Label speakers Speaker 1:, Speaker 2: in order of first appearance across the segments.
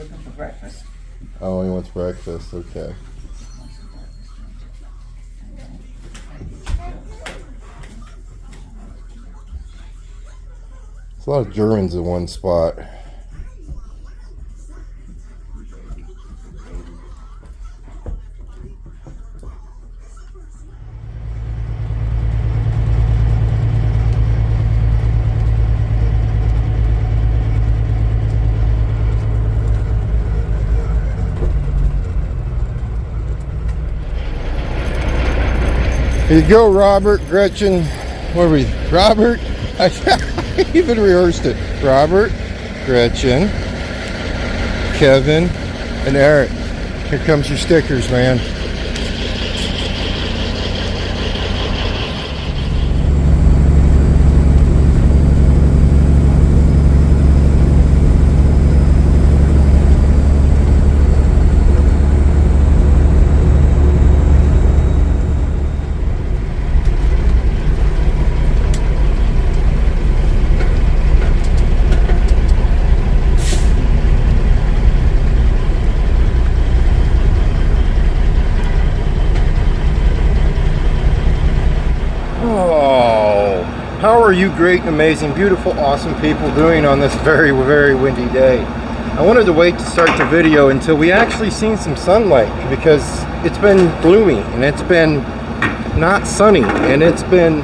Speaker 1: looking for breakfast.
Speaker 2: Oh, he wants breakfast. Okay. There's a lot of Germans in one spot. Here you go, Robert, Gretchen. What are we? Robert? I even rehearsed it. Robert, Gretchen, Kevin, and Eric. Here comes your stickers, man. How are you great and amazing, beautiful, awesome people doing on this very, very windy day? I wanted to wait to start the video until we actually seen some sunlight because it's been gloomy and it's been not sunny and it's been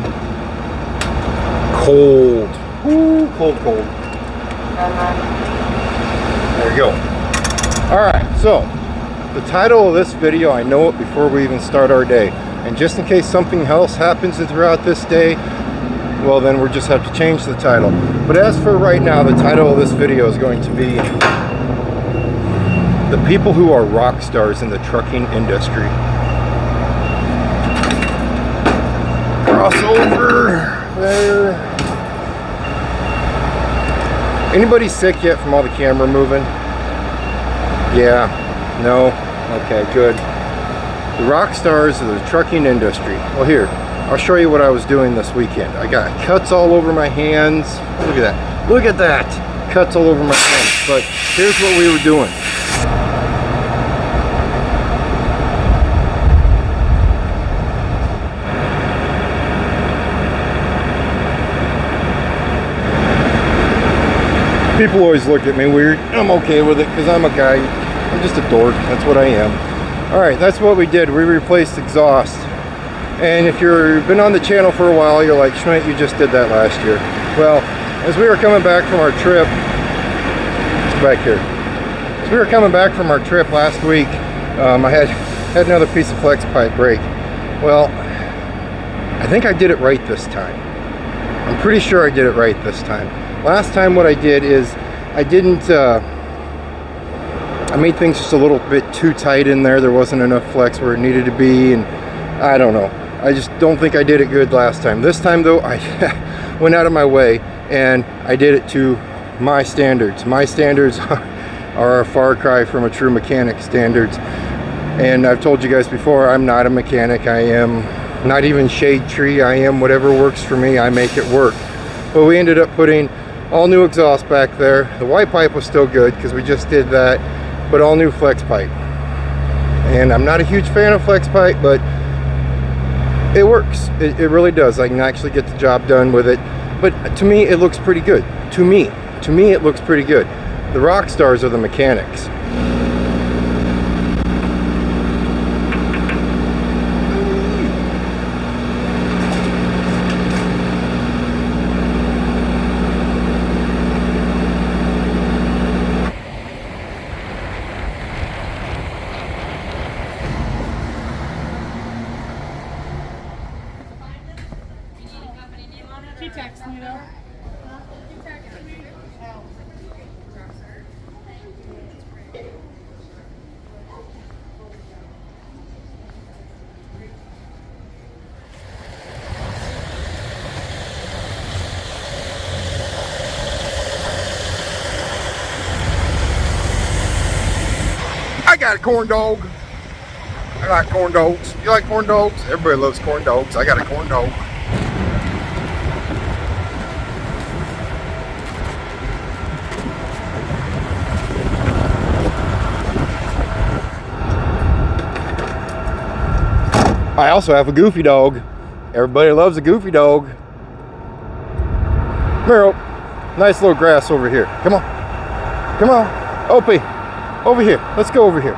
Speaker 2: cold. Ooh, cold. There you go. Alright, so the title of this video, I know it before we even start our day. And just in case something else happens throughout this day, well then we'll just have to change the title. But as for right now, the title of this video is going to be The People Who Are Rock Stars in the Trucking Industry. Crossover there. Anybody sick yet from all the camera moving? Yeah? No? Okay, good. The rock stars of the trucking industry. Well, here, I'll show you what I was doing this weekend. I got cuts all over my hands. Look at that. Look at that. Cuts all over my hands. But here's what we were doing. People always look at me weird. I'm okay with it because I'm a guy. I'm just a dork. That's what I am. Alright, that's what we did. We replaced exhaust. And if you've been on the channel for a while, you're like, Schmidt, you just did that last year. Well, as we were coming back from our trip, it's back here. As we were coming back from our trip last week, I had another piece of flex pipe break. Well, I think I did it right this time. I'm pretty sure I did it right this time. Last time what I did is I didn't, I made things just a little bit too tight in there. There wasn't enough flex where it needed to be, and I don't know. I just don't think I did it good last time. This time though, I went out of my way and I did it to my standards. My standards are a far cry from a true mechanic standards. And I've told you guys before, I'm not a mechanic. I am not even shade tree. I am whatever works for me. I make it work. But we ended up putting all new exhaust back there. The white pipe was still good because we just did that, but all new flex pipe. And I'm not a huge fan of flex pipe, but it works. It really does. I can actually get the job done with it. But to me, it looks pretty good. To me, it looks pretty good. The rock stars are the mechanics.
Speaker 3: She texted me though.
Speaker 2: I got a corn dog. I like corn dogs. You like corn dogs? Everybody loves corn dogs. I got a corn dog. I also have a goofy dog. Everybody loves a goofy dog. Meryl, nice little grass over here. Come on. Come on. Opie, over here. Let's go over here.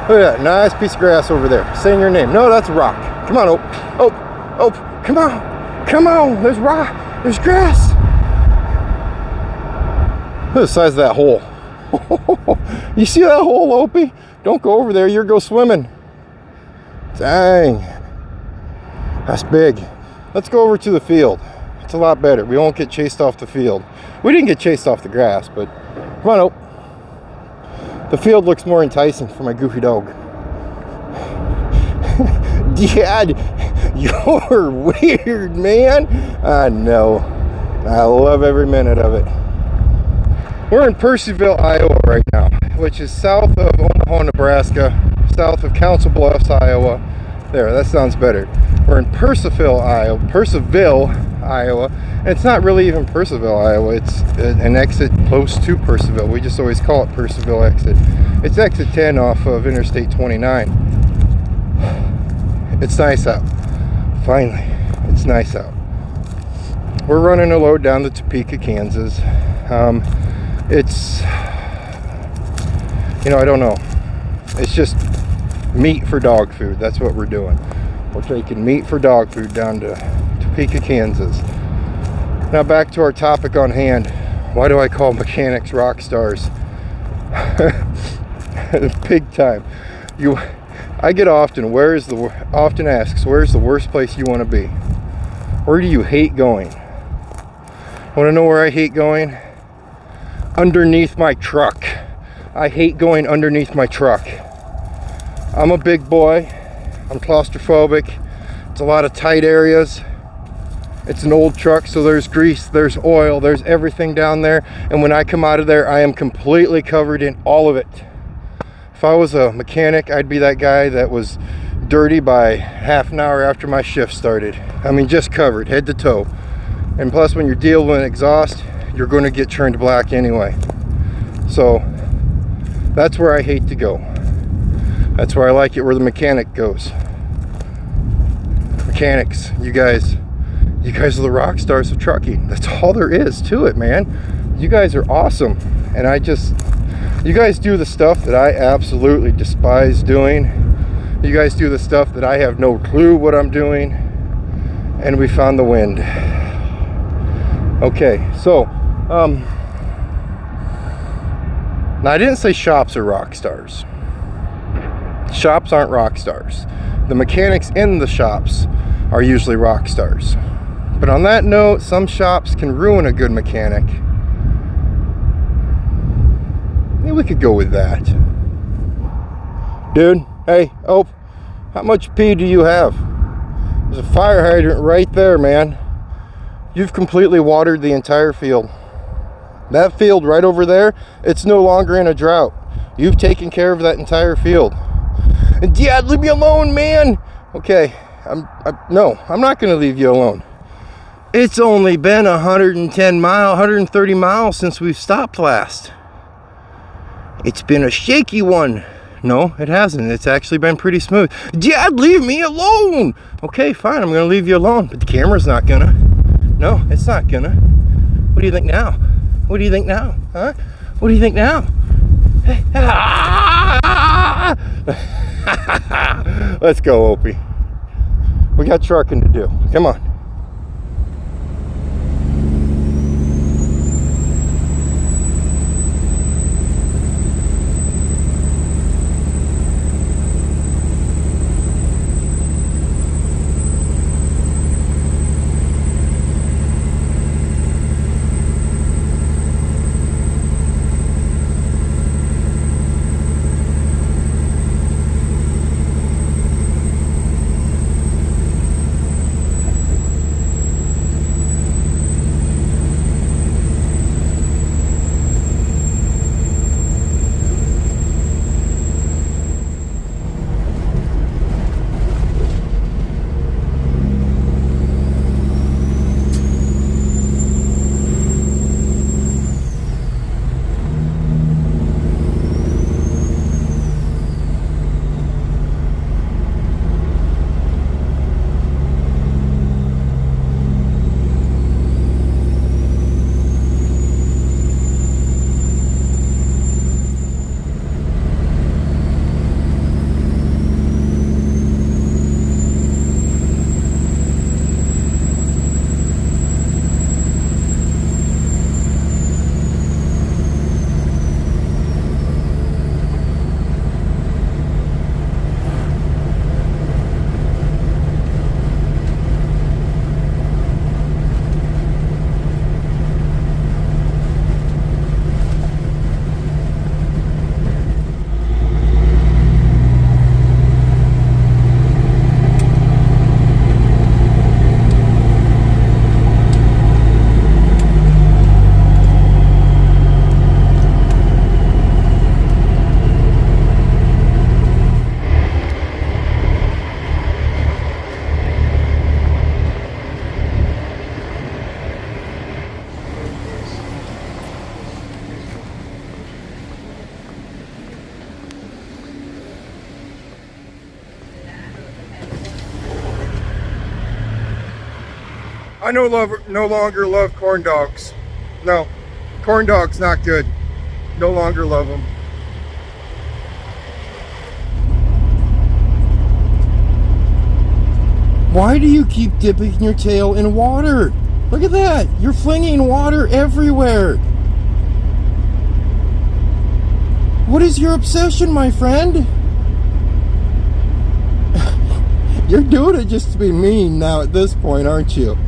Speaker 2: Look at that nice piece of grass over there. Saying your name. No, that's a rock. Come on, Ope. Ope. Ope. Come on. Come on. There's rock. There's grass. Look at the size of that hole. You see that hole, Opie? Don't go over there. You're go swimming. Dang. That's big. Let's go over to the field. It's a lot better. We won't get chased off the field. We didn't get chased off the grass, but come on, Ope. The field looks more enticing for my goofy dog. Dad, you're weird, man. I know. I love every minute of it. We're in Percyville, Iowa right now, which is south of Omaha, Nebraska, south of Council Bluffs, Iowa. There, that sounds better. We're in Percyville, Iowa. And it's not really even Percyville, Iowa. It's an exit close to Percyville. We just always call it Percyville exit. It's exit 10 off of Interstate 29. It's nice out. Finally, it's nice out. We're running a load down to Topeka, Kansas. It's, I don't know. It's just meat for dog food. That's what we're doing. We're taking meat for dog food down to Topeka, Kansas. Now back to our topic on hand. Why do I call mechanics rock stars? Big time. I get often asks, where's the worst place you want to be? Where do you hate going? Want to know where I hate going? Underneath my truck. I hate going underneath my truck. I'm a big boy. I'm claustrophobic. It's a lot of tight areas. It's an old truck, so there's grease, there's oil, there's everything down there. And when I come out of there, I am completely covered in all of it. If I was a mechanic, I'd be that guy that was dirty by half an hour after my shift started. I mean, just covered, head to toe. And plus, when you're dealing with exhaust, you're going to get turned black anyway. So that's where I hate to go. That's where I like it, where the mechanic goes. Mechanics, you guys are the rock stars of trucking. That's all there is to it, man. You guys are awesome. And you guys do the stuff that I absolutely despise doing. You guys do the stuff that I have no clue what I'm doing. And we found the wind. Okay, so now I didn't say shops are rock stars. Shops aren't rock stars. The mechanics in the shops are usually rock stars. But on that note, some shops can ruin a good mechanic. Maybe we could go with that. Dude, hey, Ope, how much pee do you have? There's a fire hydrant right there, man. You've completely watered the entire field. That field right over there, it's no longer in a drought. You've taken care of that entire field. And Dad, leave me alone, man. Okay, no, I'm not going to leave you alone. It's only been 130 miles since we've stopped last. It's been a shaky one. No, it hasn't. It's actually been pretty smooth. Dad, leave me alone. Okay, fine, I'm going to leave you alone. But the camera's not going to. No, it's not going to. What do you think now? What do you think now? Huh? What do you think now? Hey. Let's go, Opie. We got trucking to do. Come on. I no longer love corn dogs. No, corn dogs not good. No longer love them. Why do you keep dipping your tail in water? Look at that. You're flinging water everywhere. What is your obsession, my friend? You're doing it just to be mean now at this point, aren't you?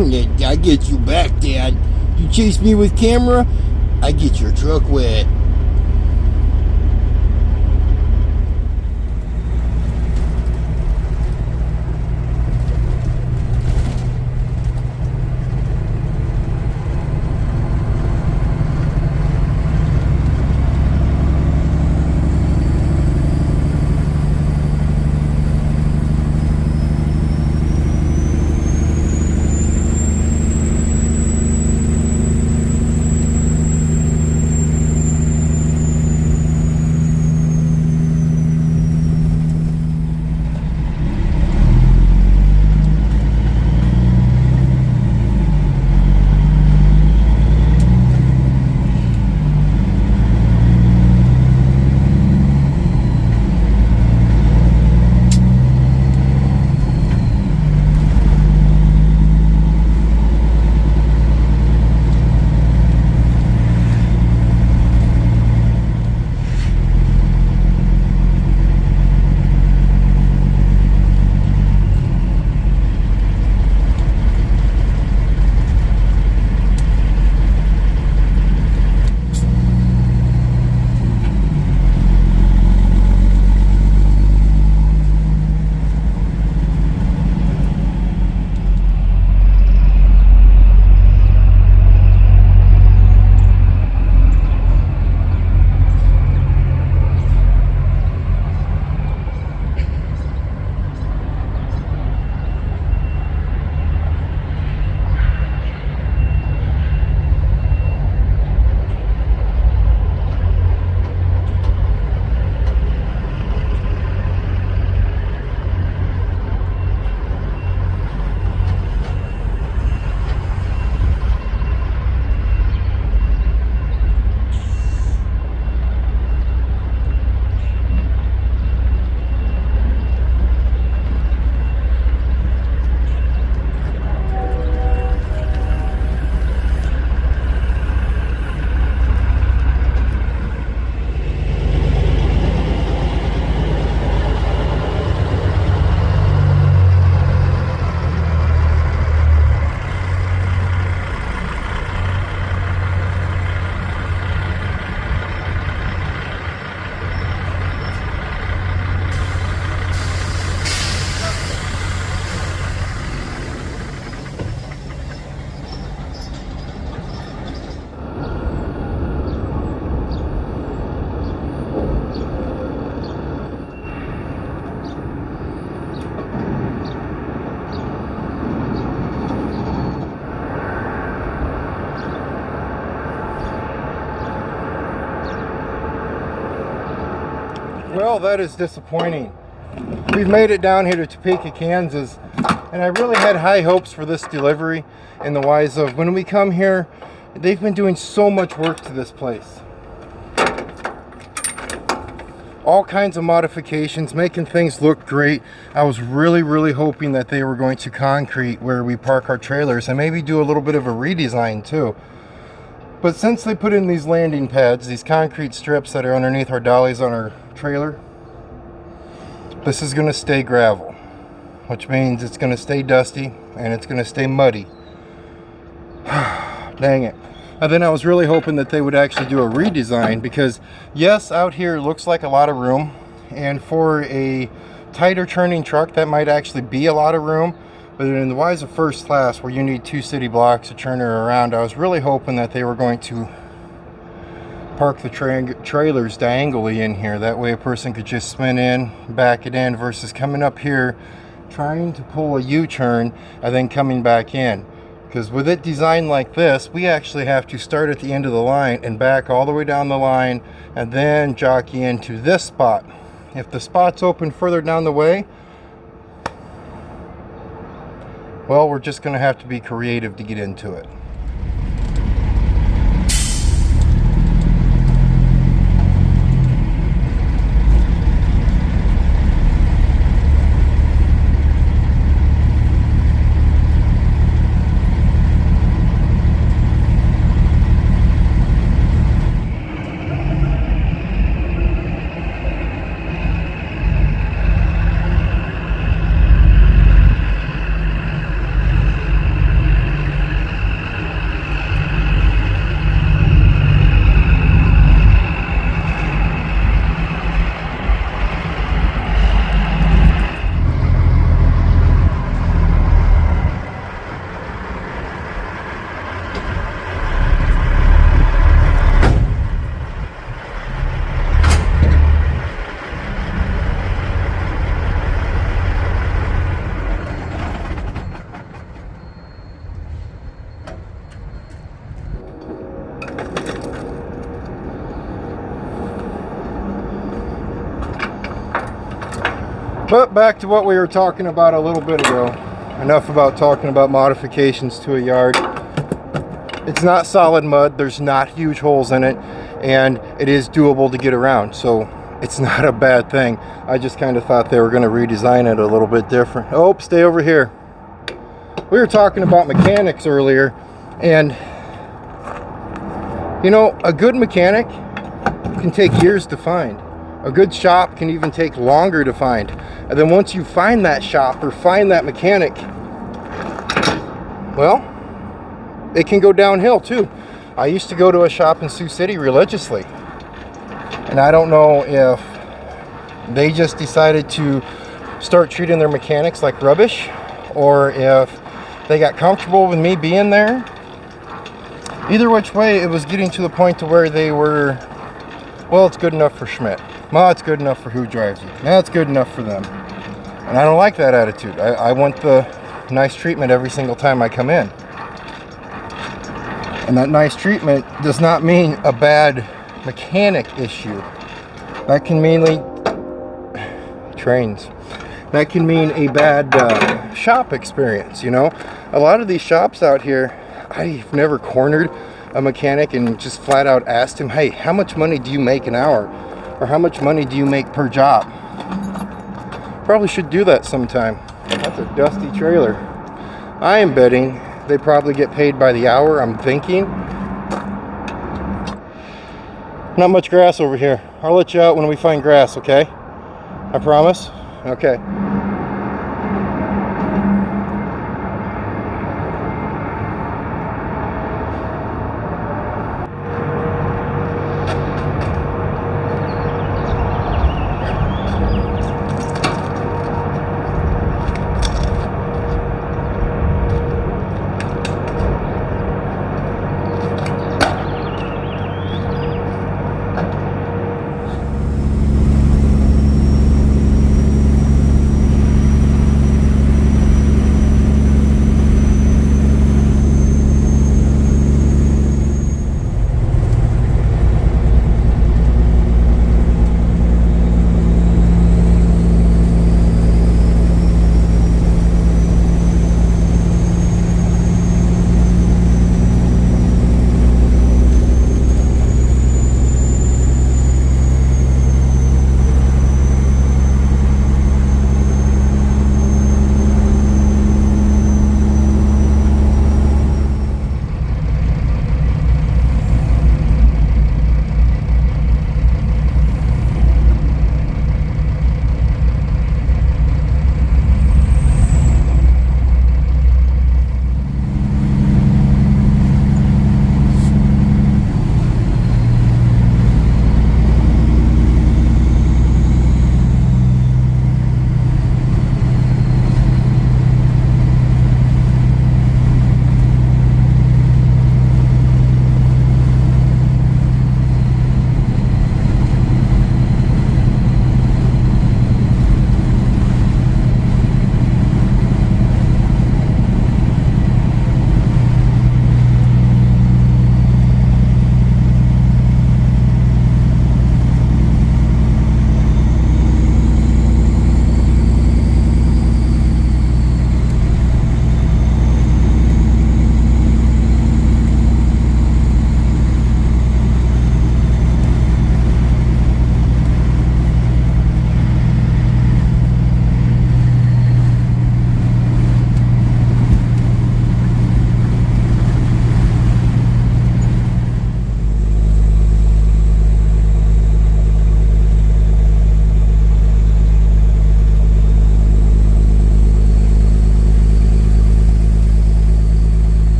Speaker 2: I get you back, Dad. You chase me with camera, I get your truck wet. Well, that is disappointing. We've made it down here to Topeka, Kansas, and I really had high hopes for this delivery in the wise of when we come here, they've been doing so much work to this place. All kinds of modifications, making things look great. I was really hoping that they were going to concrete where we park our trailers and maybe do a little bit of a redesign too. But since they put in these landing pads, these concrete strips that are underneath our dollies on our trailer, this is going to stay gravel, which means it's going to stay dusty and it's going to stay muddy. Dang it. And then I was really hoping that they would actually do a redesign, because yes, out here it looks like a lot of room, and for a tighter turning truck that might actually be a lot of room. But in the wise of first class, where you need 2 city blocks to turn her around, I was really hoping that they were going to park the trailers diagonally in here. That way a person could just spin in, back it in, versus coming up here, trying to pull a U-turn, and then coming back in. Because with it designed like this, we actually have to start at the end of the line and back all the way down the line, and then jockey into this spot. If the spot's open further down the way, well, we're just going to have to be creative to get into it. But back to what we were talking about a little bit ago. Enough about talking about modifications to a yard. It's not solid mud, there's not huge holes in it, and it is doable to get around, so it's not a bad thing. I just kind of thought they were going to redesign it a little bit different. Oh, stay over here. We were talking about mechanics earlier, and you know, a good mechanic can take years to find. A good shop can even take longer to find. And then once you find that shop or find that mechanic, well, it can go downhill too. I used to go to a shop in Sioux City religiously. And I don't know if they just decided to start treating their mechanics like rubbish, or if they got comfortable with me being there. Either which way, it was getting to the point to where they were, well, it's good enough for Schmidt. Well, it's good enough for who drives you. That's good enough for them. And I don't like that attitude. I want the nice treatment every single time I come in. And that nice treatment does not mean a bad mechanic issue. That can mean trains. That can mean a bad shop experience, you know? A lot of these shops out here, I've never cornered a mechanic and just flat out asked him, hey, how much money do you make an hour? Or how much money do you make per job? Probably should do that sometime. That's a dusty trailer. I am betting they probably get paid by the hour, I'm thinking. Not much grass over here. I'll let you out when we find grass, okay? I promise? Okay.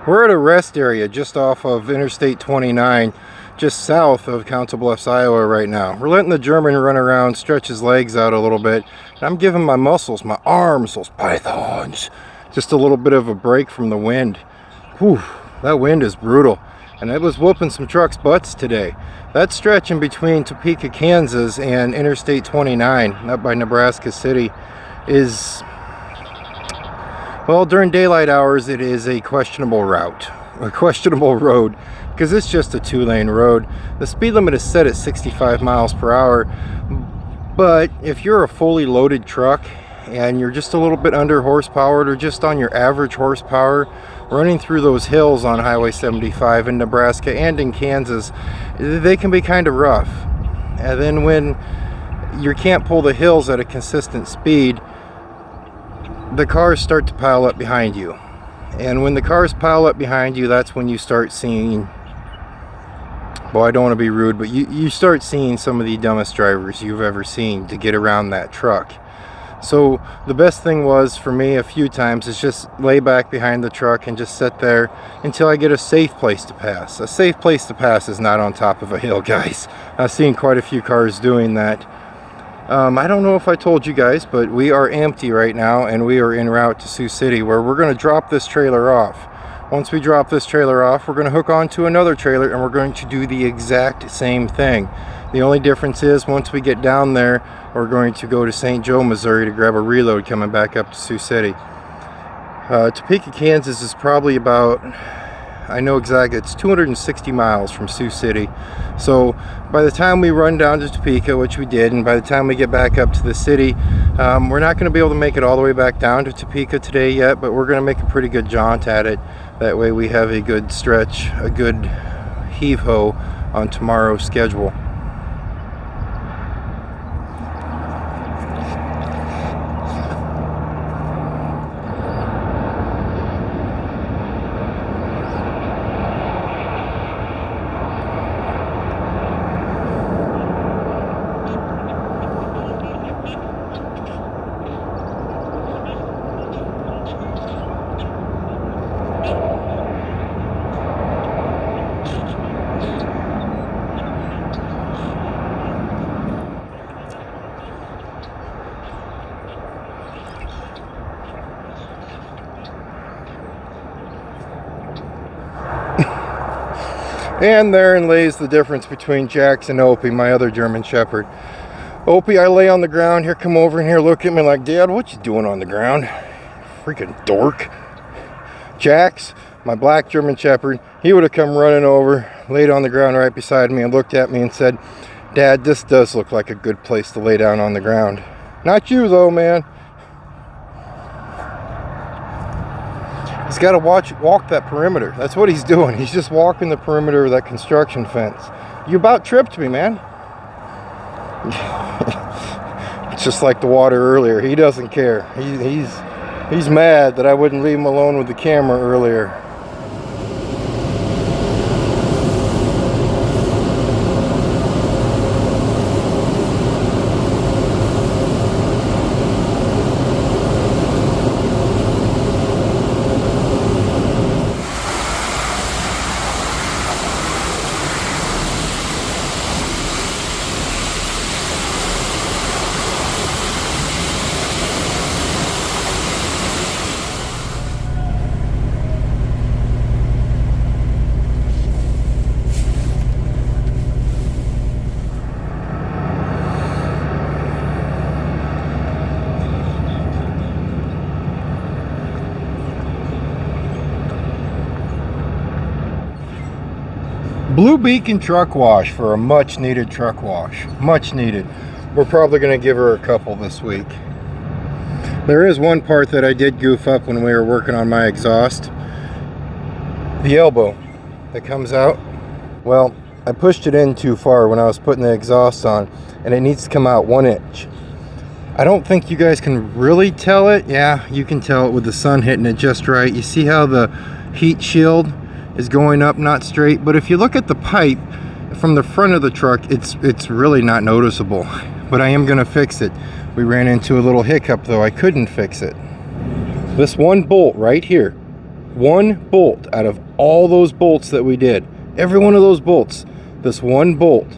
Speaker 2: We're at a rest area just off of Interstate 29, just south of Council Bluffs, Iowa right now. We're letting the German run around, stretch his legs out a little bit. And I'm giving my muscles, my arms, those pythons, just a little bit of a break from the wind. Whew, that wind is brutal. And it was whooping some trucks' butts today. That stretch in between Topeka, Kansas and Interstate 29, up by Nebraska City, is, well, during daylight hours, it is a questionable route, a questionable road, because it's just a 2-lane road. The speed limit is set at 65 miles per hour, but if you're a fully loaded truck and you're just a little bit under horsepowered or just on your average horsepower, running through those hills on Highway 75 in Nebraska and in Kansas, they can be kind of rough. And then when you can't pull the hills at a consistent speed, the cars start to pile up behind you. And when the cars pile up behind you, that's when you start seeing, well, I don't want to be rude, but you start seeing some of the dumbest drivers you've ever seen to get around that truck. So the best thing was for me a few times is just lay back behind the truck and just sit there until I get a safe place to pass. A safe place to pass is not on top of a hill, guys. I've seen quite a few cars doing that. I don't know if I told you guys, but we are empty right now and we are en route to Sioux City, where we're going to drop this trailer off. Once we drop this trailer off, we're going to hook onto another trailer and we're going to do the exact same thing. The only difference is once we get down there, we're going to go to St. Joe, Missouri to grab a reload coming back up to Sioux City. Topeka, Kansas is probably about, I know exactly, it's 260 miles from Sioux City. So by the time we run down to Topeka, which we did, and by the time we get back up to the city, we're not going to be able to make it all the way back down to Topeka today yet, but we're going to make a pretty good jaunt at it. That way we have a good stretch, a good heave-ho on tomorrow's schedule. And therein lays the difference between Jax and Opie, my other German Shepherd. Opie, I lay on the ground, here, come over and here, look at me like, Dad, what you doing on the ground? Freaking dork. Jax, my black German Shepherd, he would have come running over, laid on the ground right beside me and looked at me and said, Dad, this does look like a good place to lay down on the ground. Not you though, man. He's got to walk that perimeter. That's what he's doing. He's just walking the perimeter of that construction fence. You about tripped me, man. It's just like the water earlier. He doesn't care. He's mad that I wouldn't leave him alone with the camera earlier. Blue Beacon truck wash for a much needed truck wash. Much needed. We're probably going to give her a couple this week. There is one part that I did goof up when we were working on my exhaust. The elbow that comes out. Well, I pushed it in too far when I was putting the exhaust on, and it needs to come out 1 inch. I don't think you guys can really tell it. Yeah, you can tell it with the sun hitting it just right. You see how the heat shield is going up, not straight, but if you look at the pipe from the front of the truck, it's really not noticeable. But I am gonna fix it. We ran into a little hiccup though. I couldn't fix it. This one bolt right here One bolt out of all those bolts that we did, every one of those bolts, this one bolt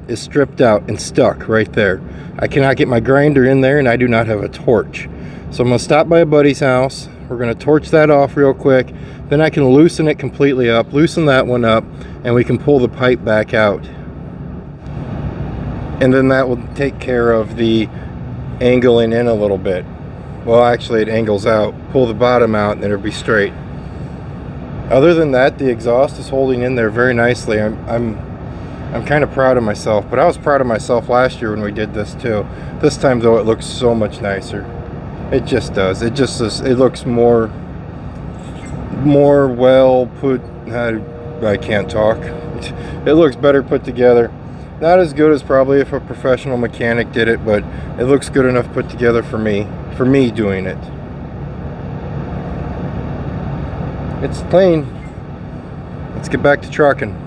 Speaker 2: is stripped out and stuck right there. I cannot get my grinder in there, and I do not have a torch. So I'm gonna stop by a buddy's house. We're gonna torch that off real quick. Then I can loosen it completely up, loosen that one up, and we can pull the pipe back out. And then that will take care of the angling in a little bit. Well, actually it angles out. Pull the bottom out and it'll be straight. Other than that, the exhaust is holding in there very nicely. I'm kind of proud of myself, but I was proud of myself last year when we did this too. This time though, it looks so much nicer. It just does. It just is, it looks more well put. I can't talk. It looks better put together. Not as good as probably if a professional mechanic did it, but it looks good enough put together for me doing it. It's clean. Let's get back to trucking.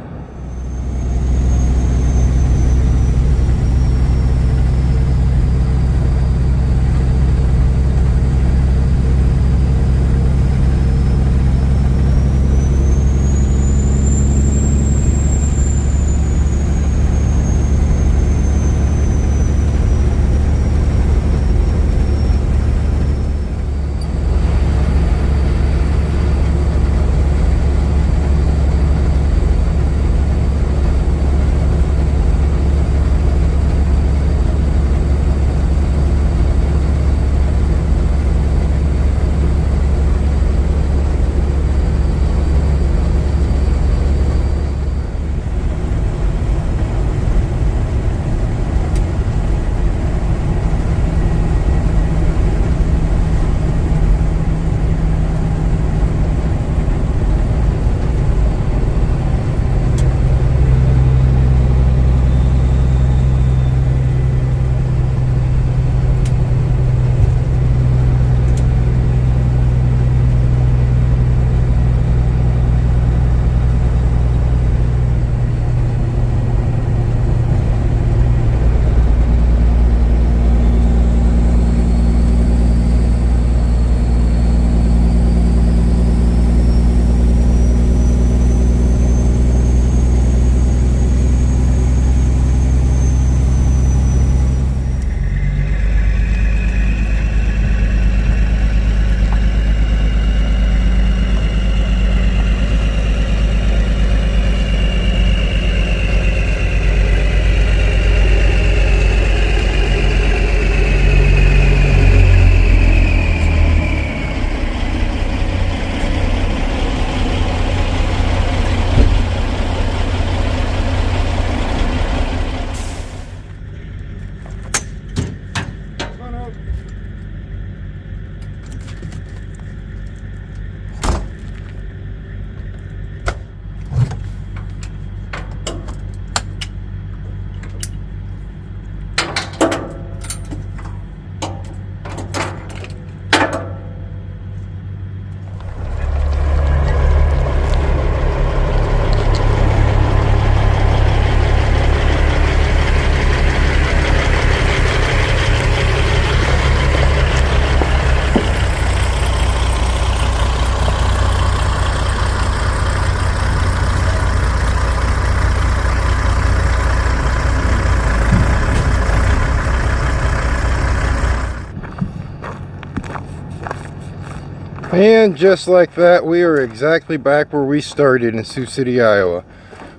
Speaker 2: And just like that, we are exactly back where we started in Sioux City, Iowa.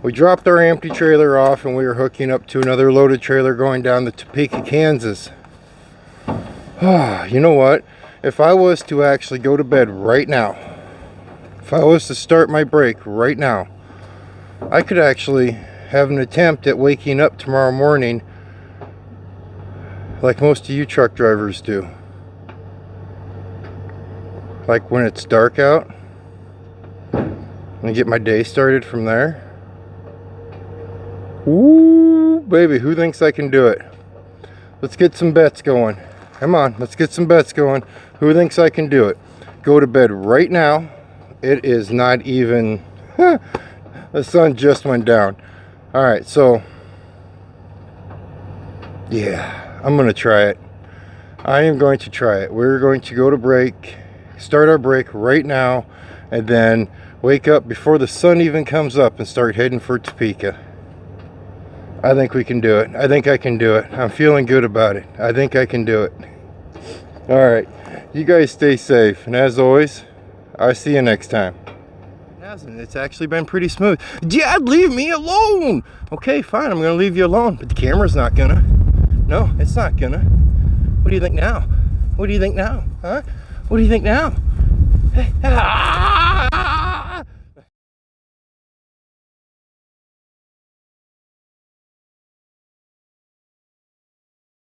Speaker 2: We dropped our empty trailer off and we are hooking up to another loaded trailer going down to Topeka, Kansas. You know what? If I was to actually go to bed right now, if I was to start my break right now, I could actually have an attempt at waking up tomorrow morning like most of you truck drivers do. Like when it's dark out, and get my day started from there. Ooh, baby, who thinks I can do it? Let's get some bets going. Come on, let's get some bets going. Who thinks I can do it? Go to bed right now. It is not even, the sun just went down. All right, so, yeah, I'm gonna try it. I am going to try it. We're going to go to break. Start our break right now and then wake up before the sun even comes up and start heading for Topeka. I think we can do it. I think I can do it. I'm feeling good about it. I think I can do it. Alright, you guys stay safe, and as always, I'll see you next time. It's actually been pretty smooth. Dad, leave me alone! Okay, fine, I'm gonna leave you alone, but the camera's not gonna. No, it's not gonna. What do you think now? What do you think now? Huh? What do you think now? Hey, ah!